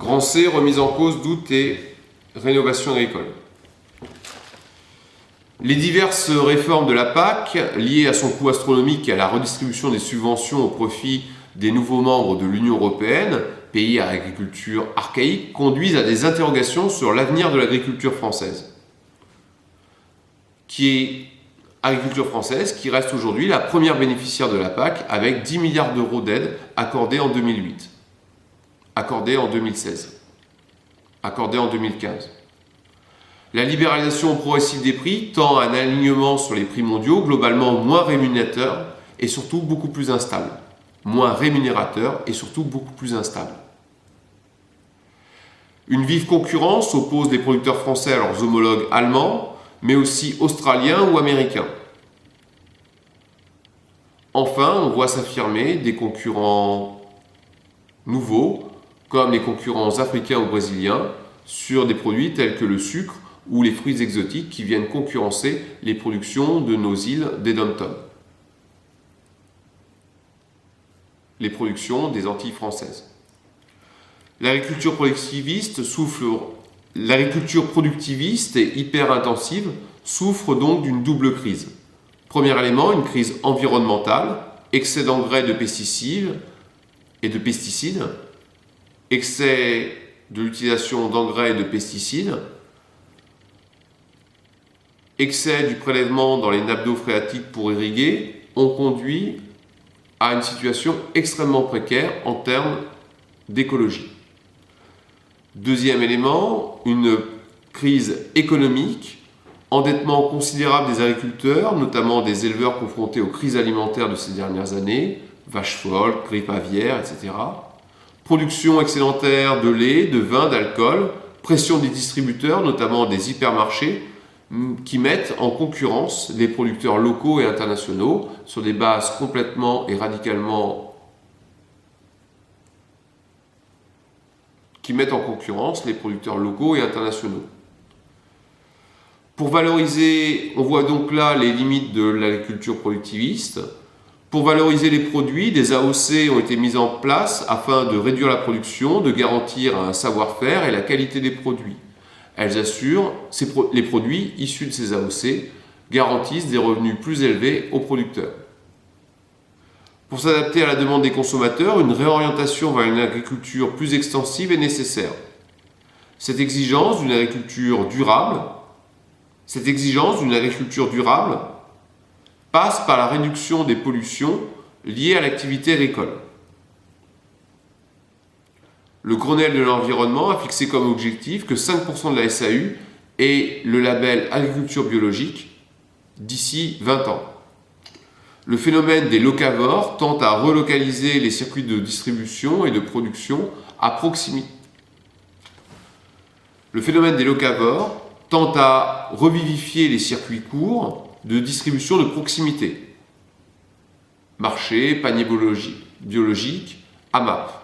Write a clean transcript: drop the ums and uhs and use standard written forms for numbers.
Grand C, remise en cause, doute et rénovation agricole. Les diverses réformes de la PAC, liées à son coût astronomique et à la redistribution des subventions au profit des nouveaux membres de l'Union européenne, pays à agriculture archaïque, conduisent à des interrogations sur l'avenir de l'agriculture française. Agriculture française qui reste aujourd'hui la première bénéficiaire de la PAC avec 10 milliards d'euros d'aide accordés en 2008, accordés en 2016, accordés en 2015. La libéralisation progressive des prix tend à un alignement sur les prix mondiaux globalement moins rémunérateur et surtout beaucoup plus instable. Moins rémunérateur et surtout beaucoup plus instable. Une vive concurrence oppose les producteurs français à leurs homologues allemands, mais aussi australiens ou américains. Enfin, on voit s'affirmer des concurrents nouveaux, comme les concurrents africains ou brésiliens, sur des produits tels que le sucre ou les fruits exotiques qui viennent concurrencer les productions de nos îles des dom-toms. Les productions des Antilles françaises. L'agriculture productiviste et hyper intensive souffre donc d'une double crise. Premier élément, une crise environnementale, excès d'engrais de pesticides, excès de l'utilisation d'engrais et de pesticides, excès du prélèvement dans les nappes d'eau phréatiques pour irriguer, ont conduit à une situation extrêmement précaire en termes d'écologie. Deuxième élément, une crise économique, endettement considérable des agriculteurs, notamment des éleveurs confrontés aux crises alimentaires de ces dernières années, vaches folles, grippe aviaire, etc. Production excédentaire de lait, de vin, d'alcool, pression des distributeurs, notamment des hypermarchés, qui mettent en concurrence les producteurs locaux et internationaux sur des bases complètement et radicalement Pour valoriser, on voit donc là les limites de l'agriculture productiviste. Pour valoriser les produits, des AOC ont été mises en place afin de réduire la production, de garantir un savoir-faire et la qualité des produits. Elles assurent, les produits issus de ces AOC garantissent des revenus plus élevés aux producteurs. Pour s'adapter à la demande des consommateurs, une réorientation vers une agriculture plus extensive est nécessaire. Cette exigence d'une agriculture durable passe par la réduction des pollutions liées à l'activité agricole. Le Grenelle de l'environnement a fixé comme objectif que 5% de la SAU ait le label agriculture biologique d'ici 20 ans. Le phénomène des locavores tend à relocaliser les circuits de distribution et de production à proximité. Le phénomène des locavores tend à revivifier les circuits courts de distribution de proximité. Marché, panier biologique, AMAP.